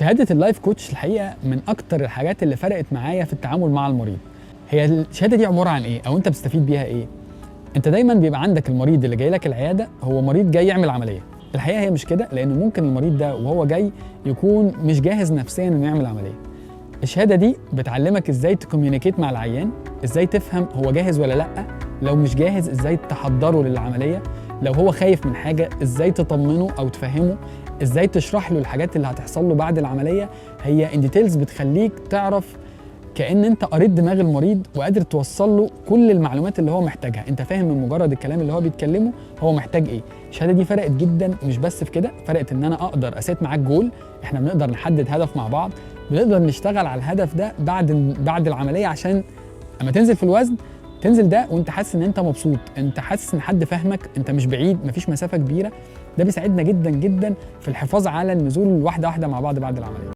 شهادة اللايف كوتش الحقيقة من أكتر الحاجات اللي فرقت معايا في التعامل مع المريض. هي الشهادة دي عبارة عن إيه؟ أو أنت بتستفيد بيها إيه؟ أنت دايماً بيبقى عندك المريض اللي جاي لك العيادة هو مريض جاي يعمل عملية. الحقيقة هي مش كده، لأن ممكن المريض ده وهو جاي يكون مش جاهز نفسياً إنه يعمل عملية. الشهادة دي بتعلمك إزاي تكوميونيكيت مع العيان، إزاي تفهم هو جاهز ولا لأ، لو مش جاهز إزاي تحضره للعملية، لو هو خايف من حاجة إزاي تطمنه أو تفهمه، إزاي تشرح له الحاجات اللي هتحصل له بعد العملية. هي ان ديتيلز بتخليك تعرف كأن انت قريت دماغ المريض وقادر توصل له كل المعلومات اللي هو محتاجها. انت فاهم من مجرد الكلام اللي هو بيتكلمه هو محتاج ايه. الشهاده دي فرقت جدا، مش بس في كده، فرقت ان انا اقدر اسيت معاك جول. احنا بنقدر نحدد هدف مع بعض، بنقدر نشتغل على الهدف ده بعد العمليه، عشان اما تنزل في الوزن تنزل ده وانت حاسس ان انت مبسوط، انت حاسس ان حد فاهمك، انت مش بعيد، مفيش مسافه كبيره. ده بيساعدنا جدا جدا في الحفاظ على النزول واحده واحده مع بعض بعد العمليه.